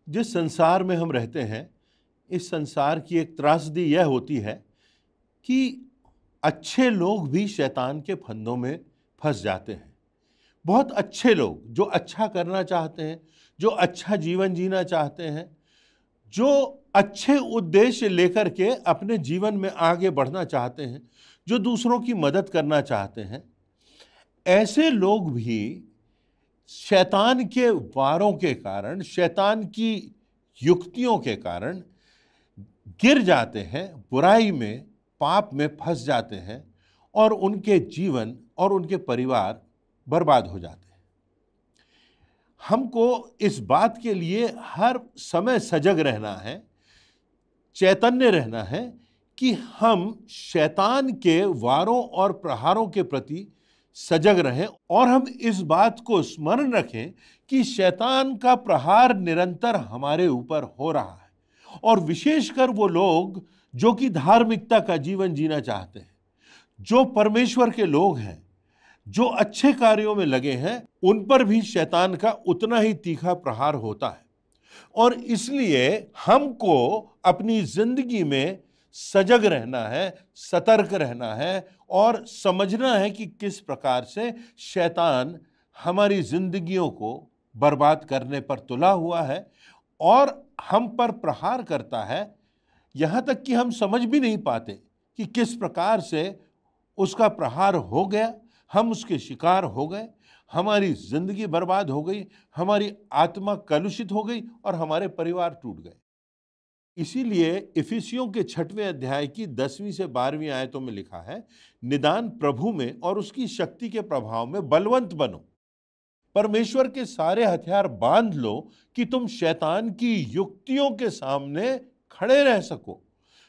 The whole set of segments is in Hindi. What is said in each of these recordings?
जिस संसार में हम रहते हैं, इस संसार की एक त्रासदी यह होती है कि अच्छे लोग भी शैतान के फंदों में फंस जाते हैं। बहुत अच्छे लोग जो अच्छा करना चाहते हैं, जो अच्छा जीवन जीना चाहते हैं, जो अच्छे उद्देश्य लेकर के अपने जीवन में आगे बढ़ना चाहते हैं, जो दूसरों की मदद करना चाहते हैं, ऐसे लोग भी शैतान के वारों के कारण, शैतान की युक्तियों के कारण गिर जाते हैं, बुराई में, पाप में फंस जाते हैं और उनके जीवन और उनके परिवार बर्बाद हो जाते हैं। हमको इस बात के लिए हर समय सजग रहना है, चैतन्य रहना है कि हम शैतान के वारों और प्रहारों के प्रति सजग रहें और हम इस बात को स्मरण रखें कि शैतान का प्रहार निरंतर हमारे ऊपर हो रहा है। और विशेषकर वो लोग जो कि धार्मिकता का जीवन जीना चाहते हैं, जो परमेश्वर के लोग हैं, जो अच्छे कार्यों में लगे हैं, उन पर भी शैतान का उतना ही तीखा प्रहार होता है। और इसलिए हमको अपनी जिंदगी में सजग रहना है, सतर्क रहना है और समझना है कि किस प्रकार से शैतान हमारी जिंदगियों को बर्बाद करने पर तुला हुआ है और हम पर प्रहार करता है। यहाँ तक कि हम समझ भी नहीं पाते कि किस प्रकार से उसका प्रहार हो गया, हम उसके शिकार हो गए, हमारी जिंदगी बर्बाद हो गई, हमारी आत्मा कलुषित हो गई और हमारे परिवार टूट गए। इसीलिए इफिसियों के 6वें अध्याय की 10वीं से 12वीं आयतों में लिखा है, निदान प्रभु में और उसकी शक्ति के प्रभाव में बलवंत बनो, परमेश्वर के सारे हथियार बांध लो कि तुम शैतान की युक्तियों के सामने खड़े रह सको,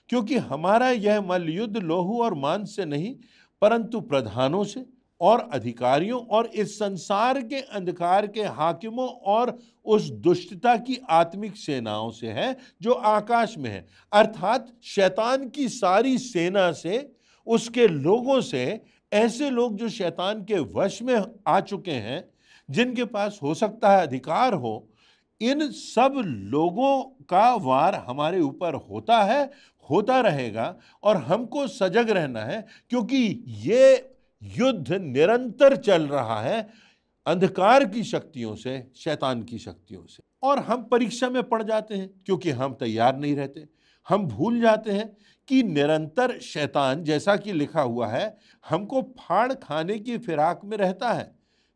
क्योंकि हमारा यह मल्लयुद्ध लोहू और मांस से नहीं परंतु प्रधानों से और अधिकारियों और इस संसार के अंधकार के हाकिमों और उस दुष्टता की आत्मिक सेनाओं से है जो आकाश में है। अर्थात शैतान की सारी सेना से, उसके लोगों से, ऐसे लोग जो शैतान के वश में आ चुके हैं, जिनके पास हो सकता है अधिकार हो, इन सब लोगों का वार हमारे ऊपर होता है, होता रहेगा और हमको सजग रहना है, क्योंकि ये युद्ध निरंतर चल रहा है अंधकार की शक्तियों से, शैतान की शक्तियों से। और हम परीक्षा में पड़ जाते हैं क्योंकि हम तैयार नहीं रहते। हम भूल जाते हैं कि निरंतर शैतान, जैसा कि लिखा हुआ है, हमको फाड़ खाने की फिराक में रहता है।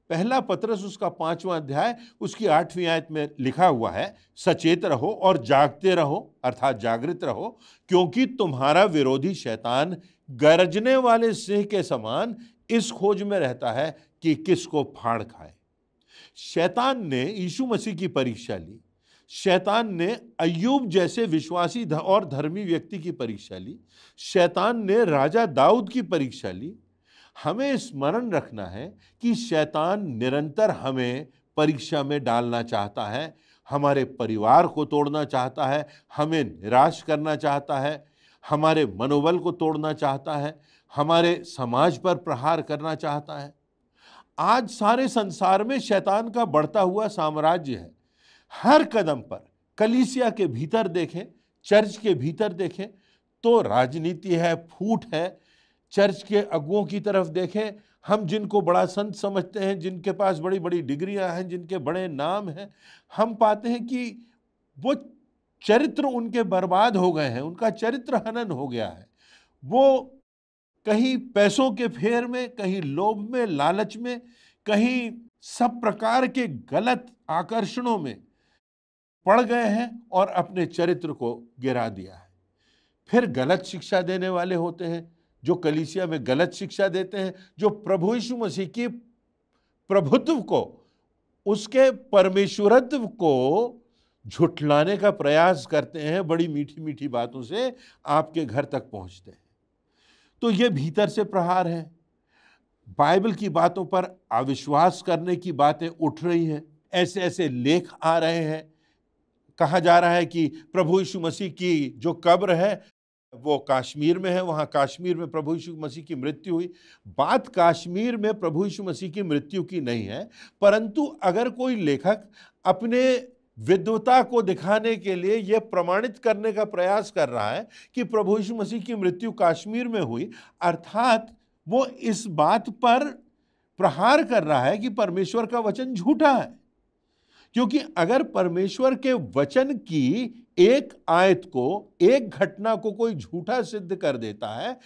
पहला पत्रस उसका 5वां अध्याय उसकी 8वीं आयत में लिखा हुआ है, सचेत रहो और जागते रहो, अर्थात जागृत रहो, क्योंकि तुम्हारा विरोधी शैतान गरजने वाले सिंह के समान इस खोज में रहता है कि किसको फाड़ खाए। शैतान ने यीशु मसीह की परीक्षा ली, शैतान ने अय्यूब जैसे विश्वासी और धर्मी व्यक्ति की परीक्षा ली, शैतान ने राजा दाऊद की परीक्षा ली। हमें स्मरण रखना है कि शैतान निरंतर हमें परीक्षा में डालना चाहता है, हमारे परिवार को तोड़ना चाहता है, हमें निराश करना चाहता है, हमारे मनोबल को तोड़ना चाहता है, हमारे समाज पर प्रहार करना चाहता है। आज सारे संसार में शैतान का बढ़ता हुआ साम्राज्य है। हर कदम पर कलीसिया के भीतर देखें, चर्च के भीतर देखें तो राजनीति है, फूट है। चर्च के अगुओं की तरफ देखें, हम जिनको बड़ा संत समझते हैं, जिनके पास बड़ी बड़ी डिग्रियां हैं, जिनके बड़े नाम हैं, हम पाते हैं कि वो चरित्र उनके बर्बाद हो गए हैं, उनका चरित्र हनन हो गया है। वो कहीं पैसों के फेर में, कहीं लोभ में, लालच में, कहीं सब प्रकार के गलत आकर्षणों में पड़ गए हैं और अपने चरित्र को गिरा दिया है। फिर गलत शिक्षा देने वाले होते हैं जो कलीसिया में गलत शिक्षा देते हैं, जो प्रभु यीशु मसीह की प्रभुत्व को, उसके परमेश्वरत्व को झुठलाने का प्रयास करते हैं, बड़ी मीठी मीठी बातों से आपके घर तक पहुंचते हैं। तो ये भीतर से प्रहार है। बाइबल की बातों पर अविश्वास करने की बातें उठ रही हैं, ऐसे ऐसे लेख आ रहे हैं। कहा जा रहा है कि प्रभु यीशु मसीह की जो कब्र है वो कश्मीर में है, वहाँ कश्मीर में प्रभु यीशु मसीह की मृत्यु हुई। बात कश्मीर में प्रभु यीशु मसीह की मृत्यु की नहीं है, परंतु अगर कोई लेखक अपने विद्वता को दिखाने के लिए यह प्रमाणित करने का प्रयास कर रहा है कि प्रभु यीशु मसीह की मृत्यु कश्मीर में हुई, अर्थात वो इस बात पर प्रहार कर रहा है कि परमेश्वर का वचन झूठा है। क्योंकि अगर परमेश्वर के वचन की एक आयत को, एक घटना को कोई झूठा सिद्ध कर देता है,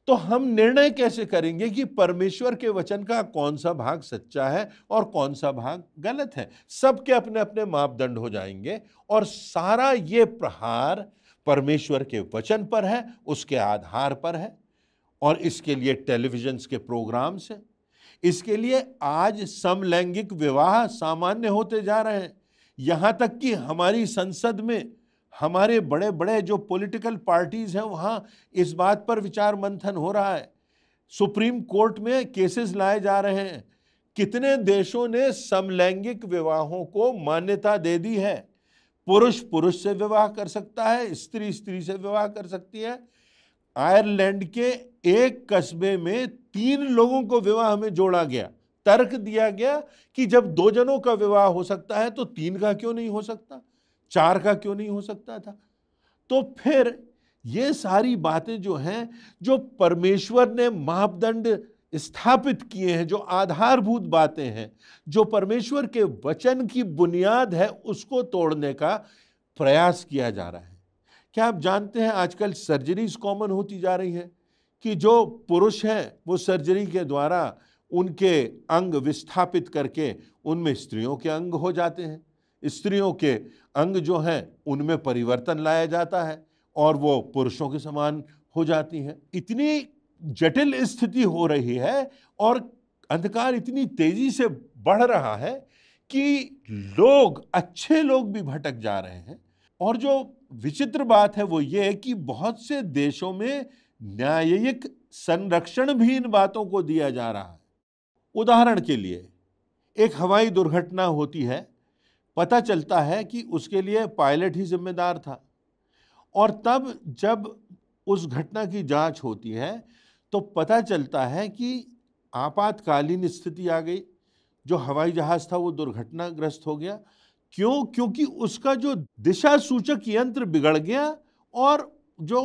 तो हम निर्णय कैसे करेंगे कि परमेश्वर के वचन का कौन सा भाग सच्चा है और कौन सा भाग गलत है? सबके अपने अपने मापदंड हो जाएंगे और सारा ये प्रहार परमेश्वर के वचन पर है, उसके आधार पर है। और इसके लिए टेलीविजन के प्रोग्राम्स हैं, इसके लिए आज समलैंगिक विवाह सामान्य होते जा रहे हैं। यहां तक कि हमारी संसद में, हमारे बड़े बड़े जो पॉलिटिकल पार्टीज हैं, वहां इस बात पर विचार मंथन हो रहा है। सुप्रीम कोर्ट में केसेस लाए जा रहे हैं। कितने देशों ने समलैंगिक विवाहों को मान्यता दे दी है। पुरुष पुरुष से विवाह कर सकता है, स्त्री स्त्री से विवाह कर सकती है। आयरलैंड के एक कस्बे में 3 लोगों को विवाह में जोड़ा गया। तर्क दिया गया कि जब 2 जनों का विवाह हो सकता है तो 3 का क्यों नहीं हो सकता, 4 का क्यों नहीं हो सकता था। तो फिर ये सारी बातें जो हैं, जो परमेश्वर ने मापदंड स्थापित किए हैं, जो आधारभूत बातें हैं, जो परमेश्वर के वचन की बुनियाद है, उसको तोड़ने का प्रयास किया जा रहा है। क्या आप जानते हैं आजकल सर्जरीज कॉमन होती जा रही है कि जो पुरुष हैं वो सर्जरी के द्वारा उनके अंग विस्थापित करके उनमें स्त्रियों के अंग हो जाते हैं। स्त्रियों के अंग जो हैं उनमें परिवर्तन लाया जाता है और वो पुरुषों के समान हो जाती हैं। इतनी जटिल स्थिति हो रही है और अंधकार इतनी तेजी से बढ़ रहा है कि लोग, अच्छे लोग भी भटक जा रहे हैं। और जो विचित्र बात है वो ये कि बहुत से देशों में न्यायिक संरक्षण भी इन बातों को दिया जा रहा है। उदाहरण के लिए, एक हवाई दुर्घटना होती है, पता चलता है कि उसके लिए पायलट ही जिम्मेदार था, और तब जब उस घटना की जांच होती है तो पता चलता है कि आपातकालीन स्थिति आ गई, जो हवाई जहाज था वो दुर्घटनाग्रस्त हो गया। क्यों? क्योंकि उसका जो दिशा सूचक यंत्र बिगड़ गया और जो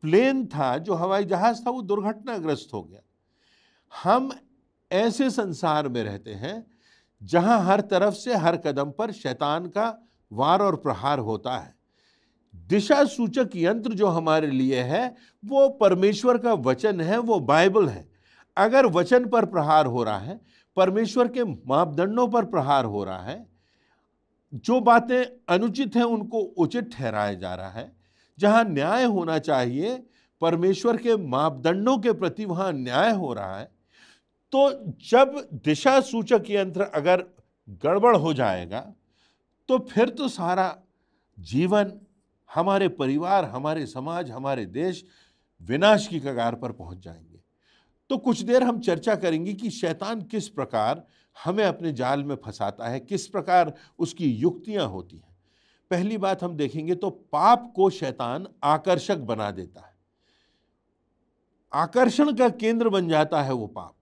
प्लेन था, जो हवाई जहाज था, वो दुर्घटनाग्रस्त हो गया। हम ऐसे संसार में रहते हैं जहां हर तरफ से, हर कदम पर शैतान का वार और प्रहार होता है। दिशा सूचक यंत्र जो हमारे लिए है वो परमेश्वर का वचन है, वो बाइबल है। अगर वचन पर प्रहार हो रहा है, परमेश्वर के मापदंडों पर प्रहार हो रहा है, जो बातें अनुचित हैं उनको उचित ठहराया जा रहा है, जहां न्याय होना चाहिए, परमेश्वर के मापदंडों के प्रति वहां न्याय हो रहा है, तो जब दिशा सूचक यंत्र अगर गड़बड़ हो जाएगा तो फिर तो सारा जीवन, हमारे परिवार, हमारे समाज, हमारे देश विनाश की कगार पर पहुंच जाएंगे। तो कुछ देर हम चर्चा करेंगे कि शैतान किस प्रकार हमें अपने जाल में फंसाता है, किस प्रकार उसकी युक्तियां होती हैं। पहली बात हम देखेंगे तो पाप को शैतान आकर्षक बना देता है। आकर्षण का केंद्र बन जाता है वो पाप।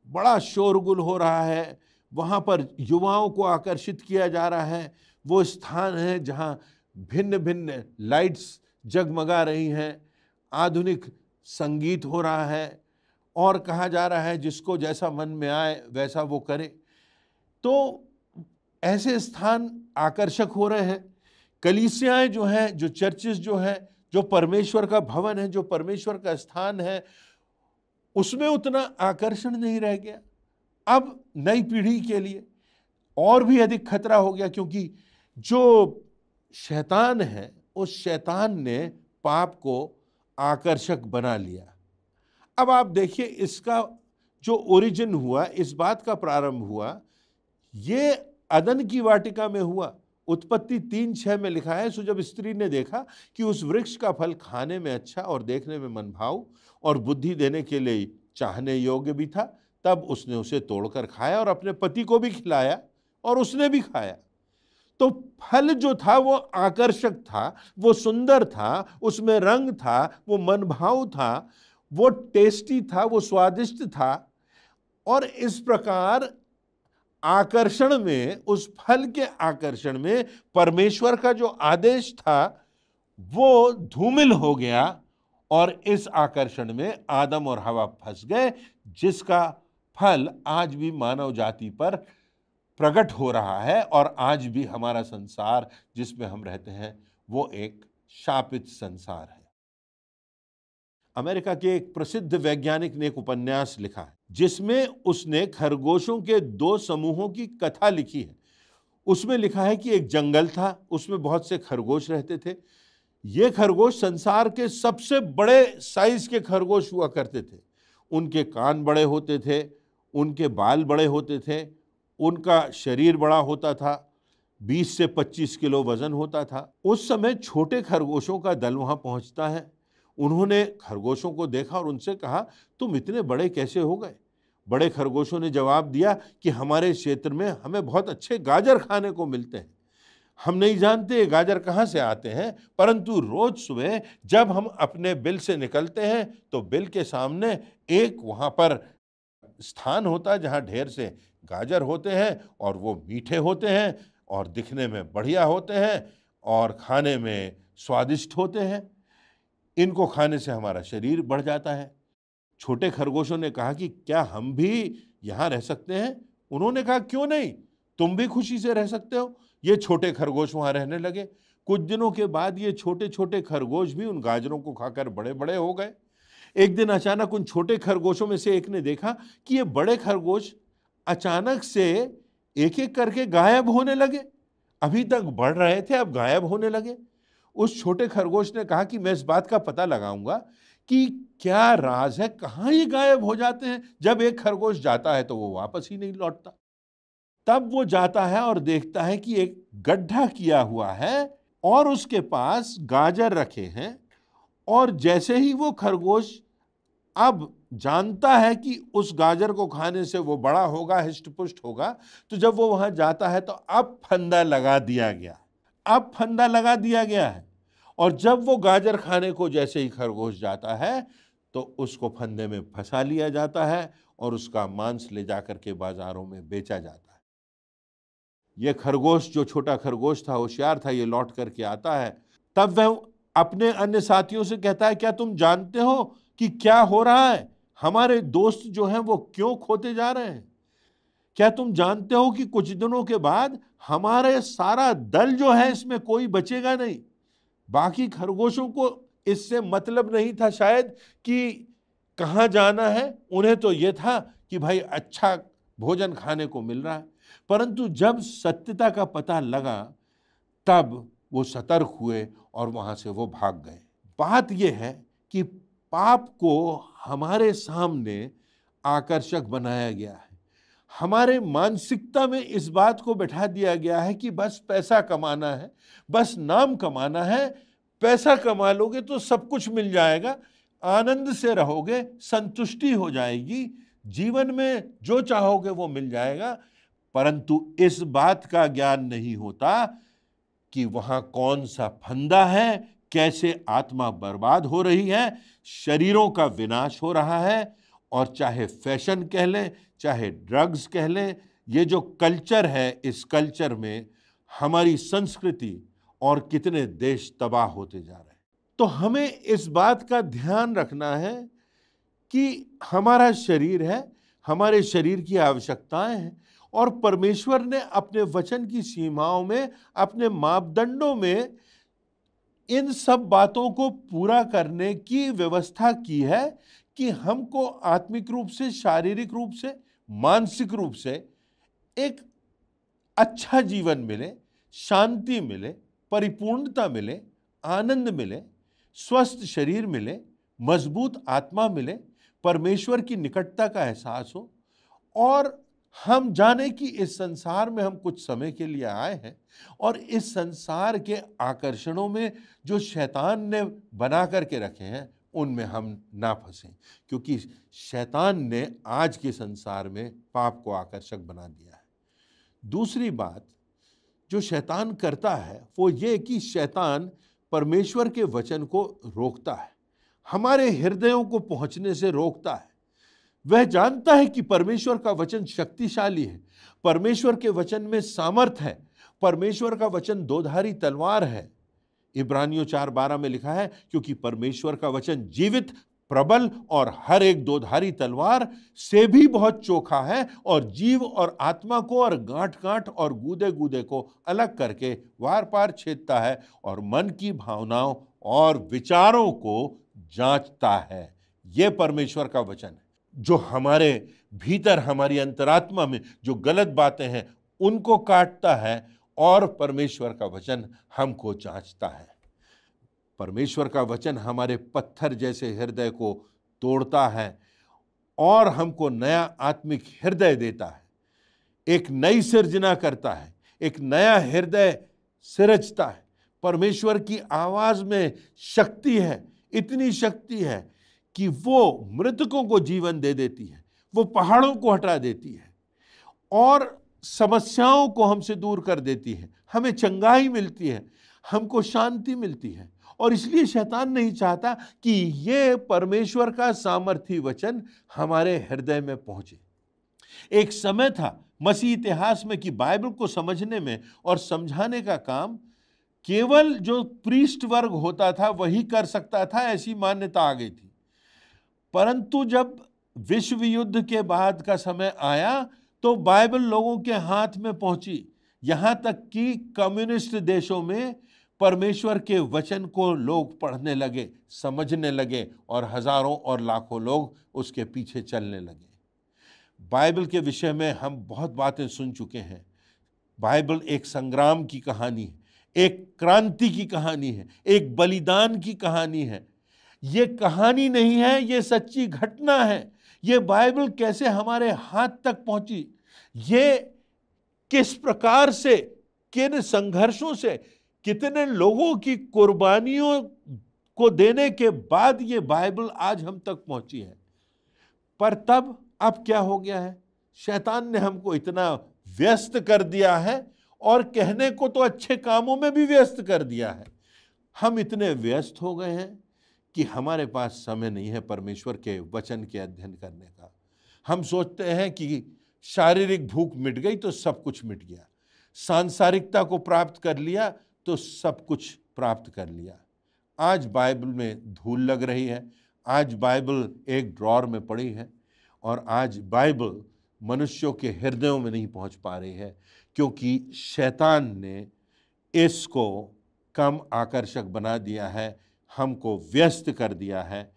बड़ा शोरगुल हो रहा है, वहां पर युवाओं को आकर्षित किया जा रहा है। वो स्थान है जहां भिन्न भिन्न लाइट्स जगमगा रही हैं, आधुनिक संगीत हो रहा है और कहा जा रहा है जिसको जैसा मन में आए वैसा वो करे। तो ऐसे स्थान आकर्षक हो रहे हैं। कलीसियाएं जो हैं, जो चर्चेस जो हैं, जो परमेश्वर का भवन है, जो परमेश्वर का स्थान है, उसमें उतना आकर्षण नहीं रह गया। अब नई पीढ़ी के लिए और भी अधिक खतरा हो गया, क्योंकि जो शैतान है, उस शैतान ने पाप को आकर्षक बना लिया। अब आप देखिए, इसका जो ओरिजिन हुआ, इस बात का प्रारंभ हुआ, ये अदन की वाटिका में हुआ। उत्पत्ति 3:6 में लिखा है, सो जब स्त्री ने देखा कि उस वृक्ष का फल खाने में अच्छा और देखने में मनभाऊ और बुद्धि देने के लिए चाहने योग्य भी था, तब उसने उसे तोड़कर खाया और अपने पति को भी खिलाया और उसने भी खाया। तो फल जो था वो आकर्षक था, वो सुंदर था, उसमें रंग था, वो मनभाऊ था, वो टेस्टी था, वो स्वादिष्ट था। और इस प्रकार आकर्षण में, उस फल के आकर्षण में परमेश्वर का जो आदेश था वो धूमिल हो गया और इस आकर्षण में आदम और हवा फंस गए, जिसका फल आज भी मानव जाति पर प्रकट हो रहा है। और आज भी हमारा संसार जिसमें हम रहते हैं वो एक शापित संसार है। अमेरिका के एक प्रसिद्ध वैज्ञानिक ने एक उपन्यास लिखा है जिसमें उसने खरगोशों के दो समूहों की कथा लिखी है। उसमें लिखा है कि एक जंगल था, उसमें बहुत से खरगोश रहते थे। ये खरगोश संसार के सबसे बड़े साइज के खरगोश हुआ करते थे। उनके कान बड़े होते थे, उनके बाल बड़े होते थे, उनका शरीर बड़ा होता था, 20 से 25 किलो वजन होता था। उस समय छोटे खरगोशों का दल वहां पहुंचता है। उन्होंने खरगोशों को देखा और उनसे कहा, तुम इतने बड़े कैसे हो गए? बड़े खरगोशों ने जवाब दिया कि हमारे क्षेत्र में हमें बहुत अच्छे गाजर खाने को मिलते हैं। हम नहीं जानते गाजर कहाँ से आते हैं, परंतु रोज सुबह जब हम अपने बिल से निकलते हैं तो बिल के सामने एक वहाँ पर स्थान होता है जहाँ ढेर से गाजर होते हैं और वो मीठे होते हैं और दिखने में बढ़िया होते हैं और खाने में स्वादिष्ट होते हैं। इनको खाने से हमारा शरीर बढ़ जाता है। छोटे खरगोशों ने कहा कि क्या हम भी यहाँ रह सकते हैं? उन्होंने कहा, क्यों नहीं, तुम भी खुशी से रह सकते हो। ये छोटे खरगोश वहाँ रहने लगे। कुछ दिनों के बाद ये छोटे छोटे खरगोश भी उन गाजरों को खाकर बड़े बड़े हो गए। एक दिन अचानक उन छोटे खरगोशों में से एक ने देखा कि ये बड़े खरगोश अचानक से एक एक करके गायब होने लगे। अभी तक बढ़ रहे थे, अब गायब होने लगे। उस छोटे खरगोश ने कहा कि मैं इस बात का पता लगाऊंगा कि क्या राज है, कहाँ ये गायब हो जाते हैं। जब एक खरगोश जाता है तो वो वापस ही नहीं लौटता। तब वो जाता है और देखता है कि एक गड्ढा किया हुआ है और उसके पास गाजर रखे हैं। और जैसे ही वो खरगोश अब जानता है कि उस गाजर को खाने से वो बड़ा होगा, हिष्ट-पुष्ट होगा, तो जब वो वहां जाता है तो अब फंदा लगा दिया गया, अब फंदा लगा दिया गया है। और जब वो गाजर खाने को जैसे ही खरगोश जाता है तो उसको फंदे में फंसा लिया जाता है और उसका मांस ले जाकर के बाजारों में बेचा जाता है। ये खरगोश, जो छोटा खरगोश था, होशियार था, ये लौट करके आता है। तब वह अपने अन्य साथियों से कहता है, क्या तुम जानते हो कि क्या हो रहा है? हमारे दोस्त जो हैं वो क्यों खोते जा रहे हैं? क्या तुम जानते हो कि कुछ दिनों के बाद हमारे सारा दल जो है इसमें कोई बचेगा नहीं? बाकी खरगोशों को इससे मतलब नहीं था शायद कि कहाँ जाना है, उन्हें तो ये था कि भाई अच्छा भोजन खाने को मिल रहा है। परंतु जब सत्यता का पता लगा तब वो सतर्क हुए और वहां से वो भाग गए। बात यह है कि पाप को हमारे सामने आकर्षक बनाया गया है। हमारे मानसिकता में इस बात को बैठा दिया गया है कि बस पैसा कमाना है, बस नाम कमाना है। पैसा कमा लोगे तो सब कुछ मिल जाएगा, आनंद से रहोगे, संतुष्टि हो जाएगी, जीवन में जो चाहोगे वो मिल जाएगा। परंतु इस बात का ज्ञान नहीं होता कि वहां कौन सा फंदा है, कैसे आत्मा बर्बाद हो रही है, शरीरों का विनाश हो रहा है। और चाहे फैशन कह लें, चाहे ड्रग्स कह लें, ये जो कल्चर है, इस कल्चर में हमारी संस्कृति और कितने देश तबाह होते जा रहे हैं। तो हमें इस बात का ध्यान रखना है कि हमारा शरीर है, हमारे शरीर की आवश्यकताएं हैं और परमेश्वर ने अपने वचन की सीमाओं में, अपने मापदंडों में इन सब बातों को पूरा करने की व्यवस्था की है कि हमको आत्मिक रूप से, शारीरिक रूप से, मानसिक रूप से एक अच्छा जीवन मिले, शांति मिले, परिपूर्णता मिले, आनंद मिले, स्वस्थ शरीर मिले, मजबूत आत्मा मिले, परमेश्वर की निकटता का एहसास हो और हम जाने कि इस संसार में हम कुछ समय के लिए आए हैं और इस संसार के आकर्षणों में जो शैतान ने बना करके रखे हैं उनमें हम ना फंसें, क्योंकि शैतान ने आज के संसार में पाप को आकर्षक बना दिया है। दूसरी बात जो शैतान करता है वो ये कि शैतान परमेश्वर के वचन को रोकता है, हमारे हृदयों को पहुंचने से रोकता है। वह जानता है कि परमेश्वर का वचन शक्तिशाली है, परमेश्वर के वचन में सामर्थ है, परमेश्वर का वचन दोधारी तलवार है। इब्रानियों 4:12 में लिखा है, क्योंकि परमेश्वर का वचन जीवित, प्रबल और हर एक दोधारी तलवार से भी बहुत चोखा है और जीव और आत्मा को और गांठ गांठ और गूदे गूदे को अलग करके वार पार छेदता है और मन की भावनाओं और विचारों को जांचता है। यह परमेश्वर का वचन है, जो हमारे भीतर, हमारी अंतरात्मा में जो गलत बातें हैं उनको काटता है, और परमेश्वर का वचन हमको जांचता है। परमेश्वर का वचन हमारे पत्थर जैसे हृदय को तोड़ता है और हमको नया आत्मिक हृदय देता है, एक नई सृजना करता है, एक नया हृदय सृजता है। परमेश्वर की आवाज में शक्ति है, इतनी शक्ति है कि वो मृतकों को जीवन दे देती है, वो पहाड़ों को हटा देती है और समस्याओं को हमसे दूर कर देती है। हमें चंगाई मिलती है, हमको शांति मिलती है। और इसलिए शैतान नहीं चाहता कि ये परमेश्वर का सामर्थी वचन हमारे हृदय में पहुंचे। एक समय था मसीह इतिहास में कि बाइबल को समझने में और समझाने का काम केवल जो प्रीस्ट वर्ग होता था वही कर सकता था, ऐसी मान्यता आ गई थी। परंतु जब विश्व युद्ध के बाद का समय आया तो बाइबल लोगों के हाथ में पहुंची, यहां तक कि कम्युनिस्ट देशों में परमेश्वर के वचन को लोग पढ़ने लगे, समझने लगे और हजारों और लाखों लोग उसके पीछे चलने लगे। बाइबल के विषय में हम बहुत बातें सुन चुके हैं। बाइबल एक संग्राम की कहानी है, एक क्रांति की कहानी है, एक बलिदान की कहानी है। ये कहानी नहीं है, ये सच्ची घटना है। ये बाइबल कैसे हमारे हाथ तक पहुंची, ये किस प्रकार से, किन संघर्षों से, कितने लोगों की कुर्बानियों को देने के बाद ये बाइबल आज हम तक पहुंची है। पर तब अब क्या हो गया है, शैतान ने हमको इतना व्यस्त कर दिया है और कहने को तो अच्छे कामों में भी व्यस्त कर दिया है। हम इतने व्यस्त हो गए हैं कि हमारे पास समय नहीं है परमेश्वर के वचन के अध्ययन करने का। हम सोचते हैं कि शारीरिक भूख मिट गई तो सब कुछ मिट गया, सांसारिकता को प्राप्त कर लिया तो सब कुछ प्राप्त कर लिया। आज बाइबल में धूल लग रही है, आज बाइबल एक ड्रॉर में पड़ी है और आज बाइबल मनुष्यों के हृदयों में नहीं पहुंच पा रही है, क्योंकि शैतान ने इसको कम आकर्षक बना दिया है, हमको व्यस्त कर दिया है।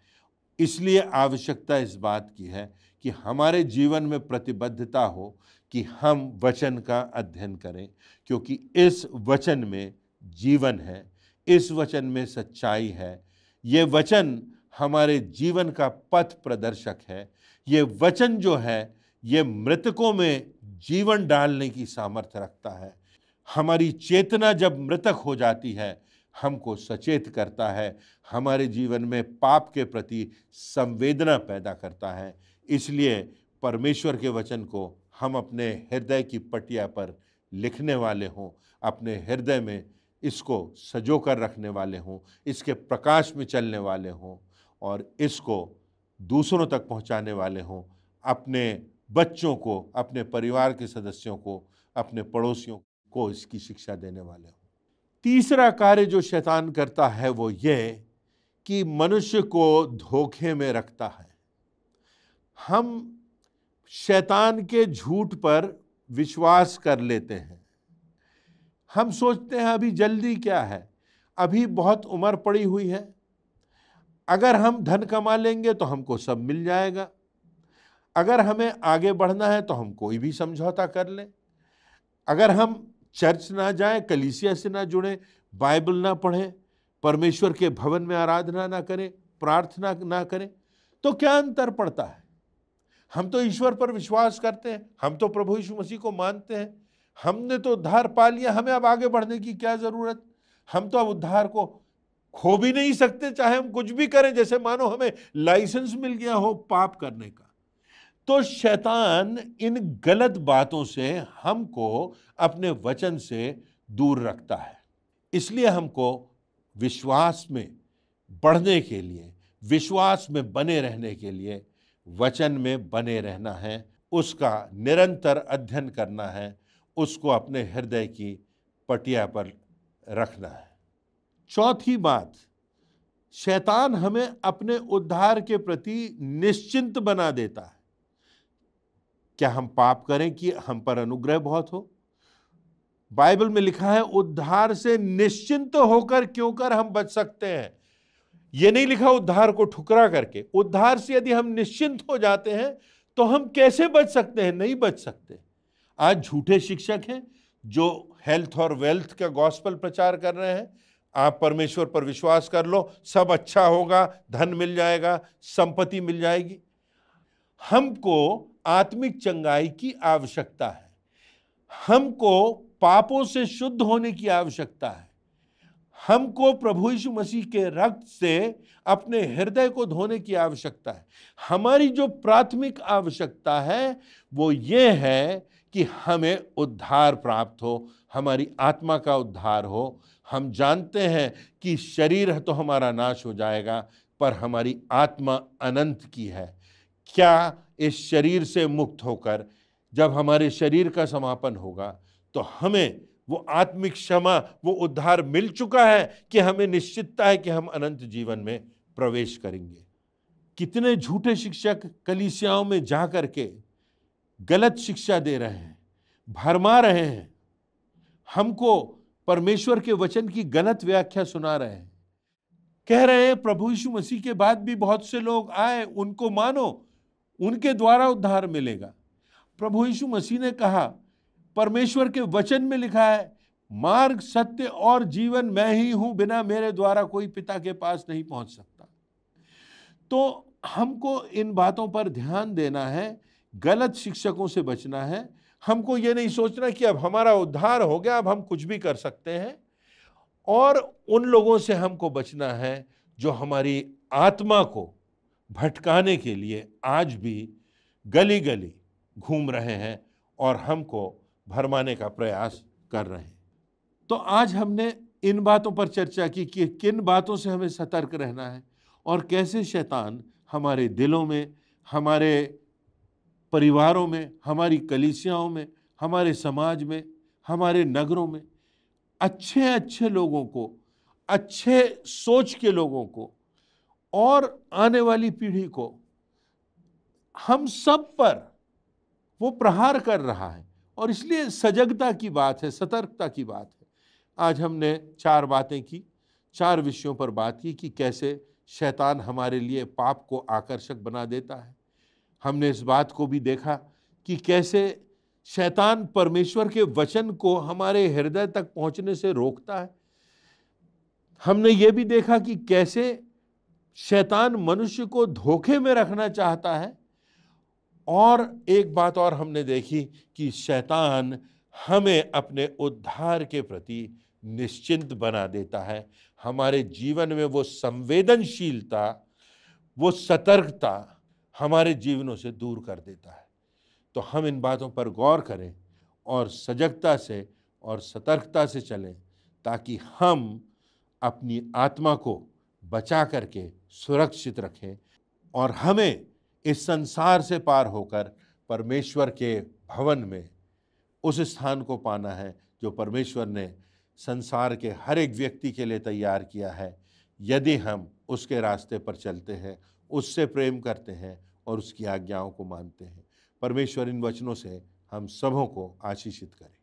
इसलिए आवश्यकता इस बात की है कि हमारे जीवन में प्रतिबद्धता हो कि हम वचन का अध्ययन करें, क्योंकि इस वचन में जीवन है, इस वचन में सच्चाई है। ये वचन हमारे जीवन का पथ प्रदर्शक है। ये वचन जो है ये मृतकों में जीवन डालने की सामर्थ्य रखता है। हमारी चेतना जब मृतक हो जाती है हमको सचेत करता है, हमारे जीवन में पाप के प्रति संवेदना पैदा करता है। इसलिए परमेश्वर के वचन को हम अपने हृदय की पटिया पर लिखने वाले हों, अपने हृदय में इसको सजो कर रखने वाले हों, इसके प्रकाश में चलने वाले हों और इसको दूसरों तक पहुंचाने वाले हों, अपने बच्चों को, अपने परिवार के सदस्यों को, अपने पड़ोसियों को इसकी शिक्षा देने वाले हों। तीसरा कार्य जो शैतान करता है वो ये कि मनुष्य को धोखे में रखता है। हम शैतान के झूठ पर विश्वास कर लेते हैं। हम सोचते हैं अभी जल्दी क्या है, अभी बहुत उम्र पड़ी हुई है, अगर हम धन कमा लेंगे तो हमको सब मिल जाएगा, अगर हमें आगे बढ़ना है तो हम कोई भी समझौता कर लें, अगर हम चर्च ना जाएं, कलीसिया से ना जुड़ें, बाइबल ना पढ़ें, परमेश्वर के भवन में आराधना ना करें, प्रार्थना ना करें, तो क्या अंतर पड़ता है? हम तो ईश्वर पर विश्वास करते हैं, हम तो प्रभु यीशु मसीह को मानते हैं, हमने तो उद्धार पा लिया, हमें अब आगे बढ़ने की क्या जरूरत? हम तो अब उद्धार को खो भी नहीं सकते, चाहे हम कुछ भी करें, जैसे मानो हमें लाइसेंस मिल गया हो पाप करने का। तो शैतान इन गलत बातों से हमको अपने वचन से दूर रखता है। इसलिए हमको विश्वास में बढ़ने के लिए, विश्वास में बने रहने के लिए वचन में बने रहना है, उसका निरंतर अध्ययन करना है, उसको अपने हृदय की पटिया पर रखना है। चौथी बात, शैतान हमें अपने उद्धार के प्रति निश्चिंत बना देता है। क्या हम पाप करें कि हम पर अनुग्रह बहुत हो? बाइबल में लिखा है उद्धार से निश्चिंत होकर क्यों कर हम बच सकते हैं। यह नहीं लिखा उद्धार को ठुकरा करके। उद्धार से यदि हम निश्चिंत हो जाते हैं तो हम कैसे बच सकते हैं? नहीं बच सकते। आज झूठे शिक्षक हैं जो हेल्थ और वेल्थ का गॉस्पेल प्रचार कर रहे हैं। आप परमेश्वर पर विश्वास कर लो, सब अच्छा होगा, धन मिल जाएगा, संपत्ति मिल जाएगी। हमको आत्मिक चंगाई की आवश्यकता है, हमको पापों से शुद्ध होने की आवश्यकता है, हमको प्रभु यीशु मसीह के रक्त से अपने हृदय को धोने की आवश्यकता है। हमारी जो प्राथमिक आवश्यकता है वो ये है कि हमें उद्धार प्राप्त हो, हमारी आत्मा का उद्धार हो। हम जानते हैं कि शरीर तो हमारा नाश हो जाएगा, पर हमारी आत्मा अनंत की है। क्या इस शरीर से मुक्त होकर जब हमारे शरीर का समापन होगा तो हमें वो आत्मिक क्षमा, वो उद्धार मिल चुका है कि हमें निश्चितता है कि हम अनंत जीवन में प्रवेश करेंगे। कितने झूठे शिक्षक कलीसियाओं में जा करके गलत शिक्षा दे रहे हैं, भरमा रहे हैं, हमको परमेश्वर के वचन की गलत व्याख्या सुना रहे हैं। कह रहे हैं प्रभु यीशु मसीह के बाद भी बहुत से लोग आए, उनको मानो, उनके द्वारा उद्धार मिलेगा। प्रभु यीशु मसीह ने कहा, परमेश्वर के वचन में लिखा है, मार्ग, सत्य और जीवन मैं ही हूं, बिना मेरे द्वारा कोई पिता के पास नहीं पहुंच सकता। तो हमको इन बातों पर ध्यान देना है, गलत शिक्षकों से बचना है। हमको ये नहीं सोचना कि अब हमारा उद्धार हो गया, अब हम कुछ भी कर सकते हैं। और उन लोगों से हमको बचना है जो हमारी आत्मा को भटकाने के लिए आज भी गली गली घूम रहे हैं और हमको भरमाने का प्रयास कर रहे हैं। तो आज हमने इन बातों पर चर्चा की कि किन बातों से हमें सतर्क रहना है और कैसे शैतान हमारे दिलों में, हमारे परिवारों में, हमारी कलीसियाओं में, हमारे समाज में, हमारे नगरों में अच्छे अच्छे लोगों को, अच्छे सोच के लोगों को और आने वाली पीढ़ी को, हम सब पर वो प्रहार कर रहा है। और इसलिए सजगता की बात है, सतर्कता की बात है। आज हमने 4 बातें की, 4 विषयों पर बात की कि कैसे शैतान हमारे लिए पाप को आकर्षक बना देता है। हमने इस बात को भी देखा कि कैसे शैतान परमेश्वर के वचन को हमारे हृदय तक पहुंचने से रोकता है। हमने ये भी देखा कि कैसे शैतान मनुष्य को धोखे में रखना चाहता है। और एक बात और हमने देखी कि शैतान हमें अपने उद्धार के प्रति निश्चिंत बना देता है। हमारे जीवन में वो संवेदनशीलता, वो सतर्कता हमारे जीवनों से दूर कर देता है। तो हम इन बातों पर गौर करें और सजगता से और सतर्कता से चलें, ताकि हम अपनी आत्मा को बचा करके सुरक्षित रखें और हमें इस संसार से पार होकर परमेश्वर के भवन में उस स्थान को पाना है जो परमेश्वर ने संसार के हर एक व्यक्ति के लिए तैयार किया है, यदि हम उसके रास्ते पर चलते हैं, उससे प्रेम करते हैं और उसकी आज्ञाओं को मानते हैं। परमेश्वर इन वचनों से हम सबों को आशीषित करे।